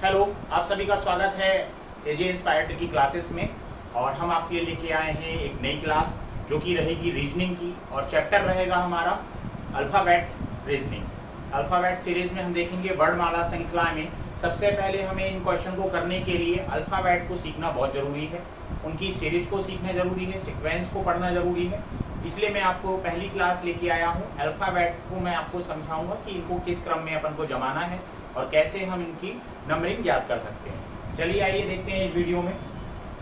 Hello, आप सभी का स्वागत है एजे इंस्पायर्ड की क्लासेस में। और हम आपके लिए लेके आए हैं एक नई क्लास जो कि रहेगी रीजनिंग की, और चैप्टर रहेगा हमारा अल्फ़ाबेट रीजनिंग। अल्फ़ाबेट सीरीज में हम देखेंगे वर्णमाला श्रृंखला में। सबसे पहले हमें इन क्वेश्चन को करने के लिए अल्फ़ाबेट को सीखना बहुत ज़रूरी है, उनकी सीरीज को सीखना ज़रूरी है, सीक्वेंस को पढ़ना ज़रूरी है। इसलिए मैं आपको पहली क्लास लेके आया हूँ। अल्फ़ाबेट को मैं आपको समझाऊंगा कि इनको किस क्रम में अपन को जमाना है और कैसे हम इनकी नंबरिंग याद कर सकते हैं। चलिए आइए देखते हैं इस वीडियो में।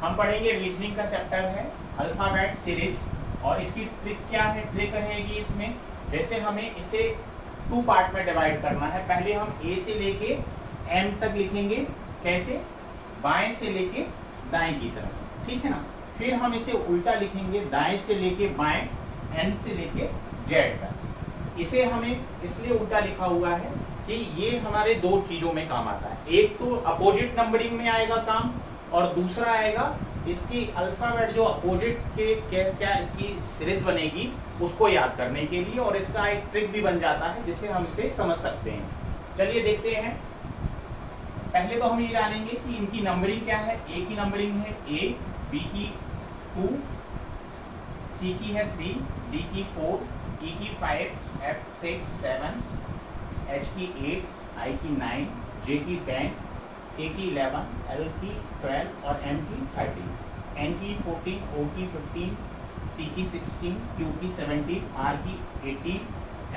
हम पढ़ेंगे रीजनिंग का चैप्टर है अल्फ़ाबेट सीरीज, और इसकी ट्रिक क्या है, ट्रिक रहेगी इसमें जैसे हमें इसे 2 पार्ट में डिवाइड करना है। पहले हम ए से लेके एम तक लिखेंगे, कैसे, बाएं से लेके दाएं की तरफ, ठीक है ना। फिर हम इसे उल्टा लिखेंगे, दाएं से लेके बाएं, एन से लेके जेड तक। इसे हमें इसलिए उल्टा लिखा हुआ है कि ये हमारे 2 चीज़ों में काम आता है। एक तो अपोजिट नंबरिंग में आएगा काम, और दूसरा आएगा इसकी अल्फ़ाबेट जो अपोजिट के क्या इसकी सीरीज बनेगी उसको याद करने के लिए, और इसका एक ट्रिक भी बन जाता है जिसे हम इसे समझ सकते हैं। चलिए देखते हैं। पहले तो हम ये जानेंगे कि इनकी नंबरिंग क्या है। ए की नंबरिंग है ए, बी की 2, सी की है 3, डी की 4, ई की 5, एफ 6, 7, एच की 8, आई की 9, जे की 10, के की 11, एल की 12 और एम की 13, एन की 14, ओ की 15, टी की 16, क्यू की 17, आर की 18,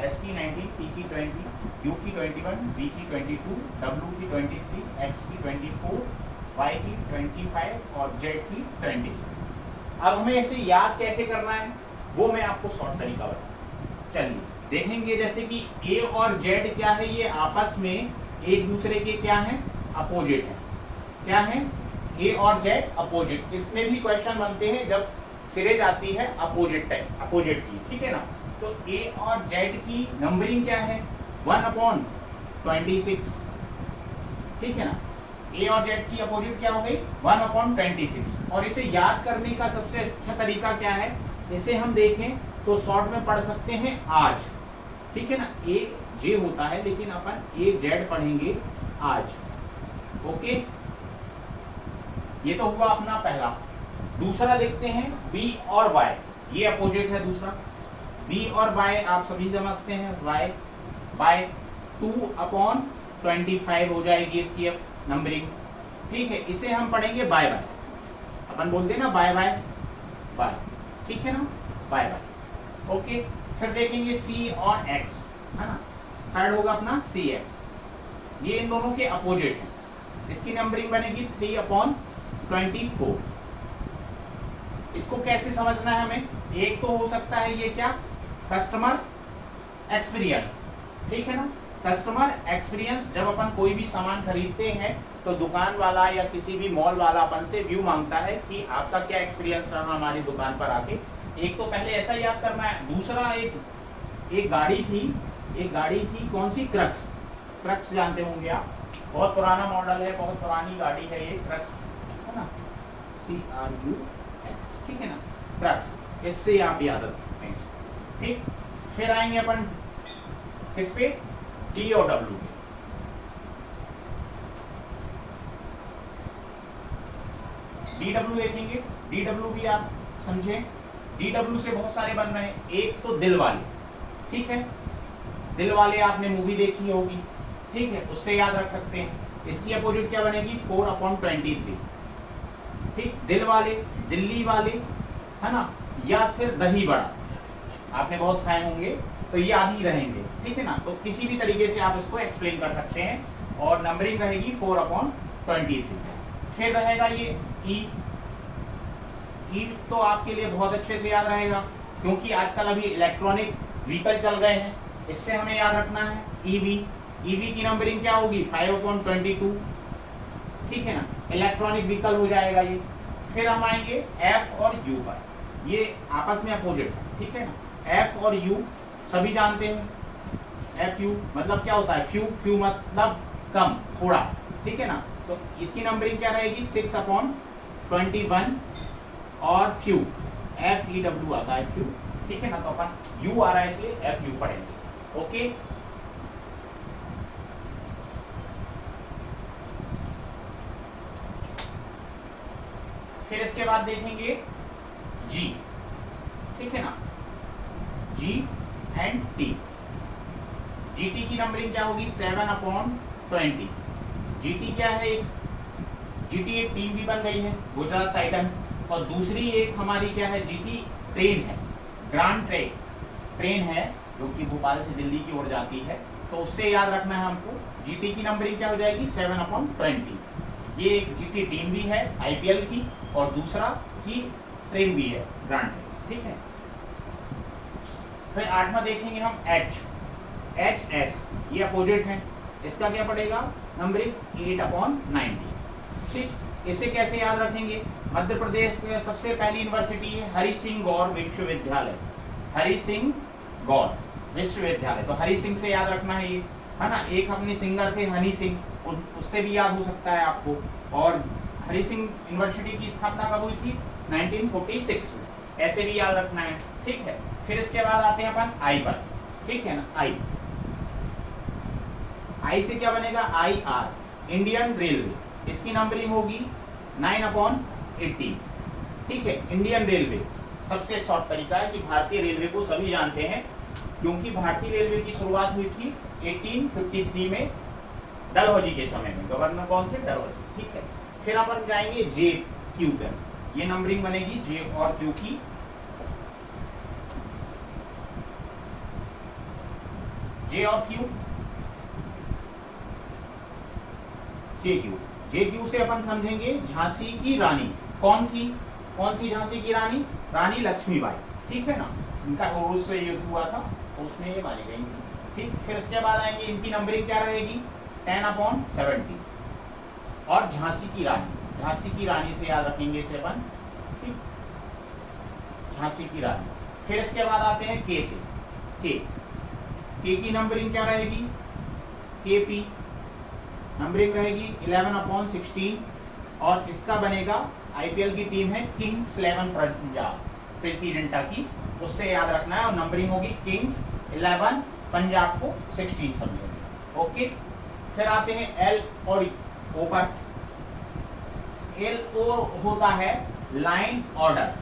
एस की 19, टी की 20, यू की 21, बी की 22, डब्ल्यू की 23, एक्स की 24, वाई की 25 और जेड की 26। अब हमें इसे याद कैसे करना है वो मैं आपको शॉर्ट तरीका बताऊँ। चलिए देखेंगे, जैसे कि ए और जेड क्या है, ये आपस में एक दूसरे के क्या हैं, अपोजिट है। क्या है, ए और जेड अपोजिट। इसमें भी क्वेश्चन बनते हैं जब सीरीज आती है अपोजिट टाइप, अपोजिट की, ठीक है ना। तो ए और जेड की नंबरिंग क्या है, 1/26, ठीक है ना। ए और जेड की अपोजिट क्या हो गई, 1/26। और इसे याद करने का सबसे अच्छा तरीका क्या है, इसे हम देखें तो शॉर्ट में पढ़ सकते हैं आज, ठीक है ना। ए जे होता है लेकिन अपन ए जेड पढ़ेंगे आज, ओके। ये तो हुआ अपना पहला। दूसरा देखते हैं बी और वाई, ये अपोजिट है दूसरा। बी और वाई आप सभी समझते हैं, वाई बाय 2/25 हो जाएगी इसकी अब नंबरिंग, ठीक है। इसे हम पढ़ेंगे बाय बाय, अपन बोलते हैं ना बाय बाय बाय, ठीक है ना, बाय बाय, ओके। फिर देखेंगे सी और एक्स, है ना। थर्ड होगा अपना सी एक्स, ये इन दोनों के अपोजिट है। इसकी नंबरिंग बनेगी 3/24। इसको कैसे समझना है हमें, एक तो हो सकता है ये क्या, कस्टमर एक्सपीरियंस, ठीक है ना। कस्टमर एक्सपीरियंस, जब अपन कोई भी सामान खरीदते हैं तो दुकान वाला या किसी भी मॉल वाला अपन से व्यू मांगता है कि आपका क्या एक्सपीरियंस रहा हमारी दुकान पर आके। एक तो पहले ऐसा याद करना है। दूसरा एक गाड़ी थी, कौन सी, क्रक्स जानते होंगे आप, बहुत पुराना मॉडल है, बहुत पुरानी गाड़ी है ये क्रक्स, है ना, CRUX, ठीक है ना, क्रक्स। इससे आप याद रख सकते हैं, ठीक। फिर आएंगे अपन किस पे, डी और डब्ल्यू पे। डी डब्ल्यू देखेंगे, डी डब्ल्यू भी आप समझें। डी डब्ल्यू से बहुत सारे बन रहे हैं। एक तो दिल वाले, ठीक है, दिल वाले आपने मूवी देखी होगी, ठीक है, उससे याद रख सकते हैं। इसकी अपोजिट क्या बनेगी, 4/23, ठीक। दिल वाले, दिल्ली वाले, है ना, या फिर दही बड़ा, आपने बहुत खाए होंगे तो ये आदि रहेंगे, ठीक है ना। तो किसी भी तरीके से आप इसको एक्सप्लेन कर सकते हैं, और नंबरिंग रहेगी 4/23। फिर रहेगा ये ई तो आपके लिए बहुत अच्छे से याद रहेगा, क्योंकि आजकल अभी इलेक्ट्रॉनिक व्हीकल चल गए हैं, इससे हमें याद रखना है। ईवी की नंबरिंग क्या होगी, 5/22, ठीक है ना, इलेक्ट्रॉनिक व्हीकल हो जाएगा ये। फिर हम आएंगे एफ और यू पर, ये आपस में अपोजिट है, ठीक है ना। एफ और यू सभी जानते हैं, एफ यू मतलब क्या होता है, फ्यू मतलब कम, थोड़ा, ठीक है ना। तो इसकी नंबरिंग क्या रहेगी, 6/21, और फ्यू FEW आता है, फ्यू, ठीक है ना। तो अपन यू आ रहा है इसलिए FU पढ़ेंगे, ओके। फिर इसके बाद देखेंगे जी, ठीक है ना, जी एंड टी। जीटी की नंबरिंग क्या होगी 7/20। जीटी क्या है, जीटी एक टीम भी बन गई है गुजरात टाइटन, और दूसरी एक हमारी क्या है जीटी ट्रेन है, ग्रांड ट्रेन है जो कि भोपाल से दिल्ली की ओर जाती है। तो उससे याद रखना है हमको, जीटी की नंबरिंग क्या हो जाएगी 7/20। ये एक जीटी टीम भी है आईपीएल की, और दूसरा की ट्रेन भी है ग्रांड ट्रेन, ठीक है। फिर 8वां देखेंगे हम एच एस, ये अपोजिट है, इसका क्या पड़ेगा नंबरिंग 8/90, ठीक। इसे कैसे याद रखेंगे, मध्य प्रदेश की सबसे पहली यूनिवर्सिटी है हरि सिंह गौर विश्वविद्यालय, हरि सिंह गौर विश्वविद्यालय, तो हरि सिंह से याद रखना है ये, है ना। एक अपने सिंगर थे हनी सिंह, उससे भी याद हो सकता है आपको। और हरि सिंह यूनिवर्सिटी की स्थापना कब हुई थी 1946 में, ऐसे भी याद रखना है, ठीक है। फिर इसके बाद आते हैं अपन आई पर, ठीक है ना। आई से क्या बनेगा IR, इंडियन रेलवे, इसकी नंबरिंग होगी 9/80, ठीक है। इंडियन रेलवे सबसे शॉर्ट तरीका है कि भारतीय रेलवे को सभी जानते हैं, क्योंकि भारतीय रेलवे की शुरुआत हुई थी 1853 में डलहौजी के समय में। गवर्नर कौन थे, डलहौजी, ठीक है। फिर अपन जाएंगे जे क्यू पर, ये नंबरिंग बनेगी जे और क्यू की। जे और क्यू, जे क्यू से अपन समझेंगे झांसी की रानी, कौन थी झांसी की रानी, रानी लक्ष्मीबाई, ठीक है ना। इनका उर्स से युद्ध हुआ था तो उसमें ये मारी गई, ठीक। फिर इसके बाद आएंगे इनकी नंबरिंग क्या रहेगी 10/70, और झांसी की रानी से याद रखेंगे इसे अपन, ठीक, झांसी की रानी। फिर इसके बाद आते हैं के से, के की नंबरिंग क्या रहेगी KP, नंबरिंग रहेगी 11/16, और इसका बनेगा आईपीएल की टीम है किंग्स 11 पंजाब, प्रीति जिंटा की, उससे याद रखना है, और नंबरिंग होगी किंग्स 11, पंजाब को 16 समझेंगे, ओके। फिर आते हैं एल और ओ पर। LO होता है लाइन ऑर्डर,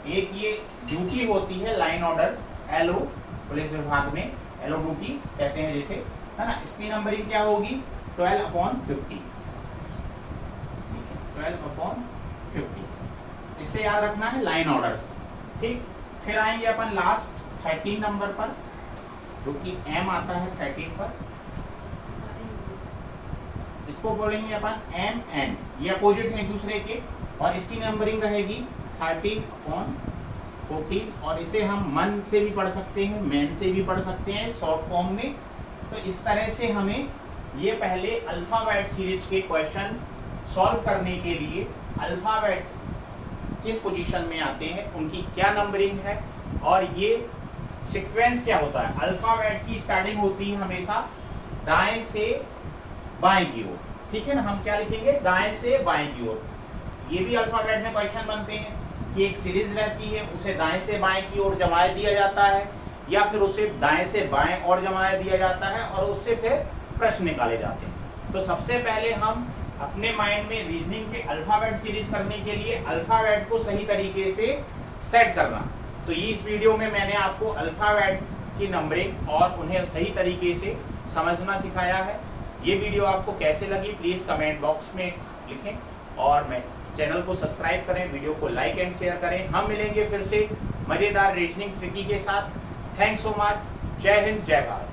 एक ये ड्यूटी होती है लाइन ऑर्डर, LO पुलिस विभाग में LO ड्यूटी कहते हैं जैसे, है ना। इसकी नंबरिंग क्या होगी 12/50, 12/50, इससे याद रखना है लाइन ऑर्डर से, ठीक। फिर आएंगे अपन लास्ट 13 नंबर पर, जो कि M आता है 13 पर, इसको बोलेंगे अपन MN, ये अपोजिट है एक दूसरे के, और इसकी नंबरिंग रहेगी 13/14, और इसे हम मन से भी पढ़ सकते हैं, मैन से भी पढ़ सकते हैं शॉर्ट फॉर्म में। तो इस तरह से हमें ये पहले अल्फाबेट सीरीज के क्वेश्चन सॉल्व करने के लिए अल्फाबेट किस पोजीशन में आते हैं, उनकी क्या नंबरिंग है, और ये सीक्वेंस क्या होता है। अल्फाबेट की स्टार्टिंग होती है हमेशा दाएं से बाएं की ओर, ठीक है ना। हम क्या लिखेंगे दाएं से बाएं की ओर। ये भी अल्फाबेट में क्वेश्चन बनते हैं कि एक सीरीज रहती है, उसे दाएं से बाएं की ओर जमाए दिया जाता है, या फिर उसे दाएं से बाएं और जमाया दिया जाता है, और उससे फिर प्रश्न निकाले जाते हैं। तो सबसे पहले हम अपने माइंड में रीजनिंग के अल्फाबेट सीरीज करने के लिए अल्फाबेट को सही तरीके से सेट करना। तो ये इस वीडियो में मैंने आपको अल्फाबेट की नंबरिंग और उन्हें सही तरीके से समझना सिखाया है। ये वीडियो आपको कैसे लगी प्लीज़ कमेंट बॉक्स में लिखें, और मैं चैनल को सब्सक्राइब करें, वीडियो को लाइक एंड शेयर करें। हम मिलेंगे फिर से मज़ेदार रीजनिंग ट्रिकी के साथ। Thanks so much. जय हिंद, जय भारत।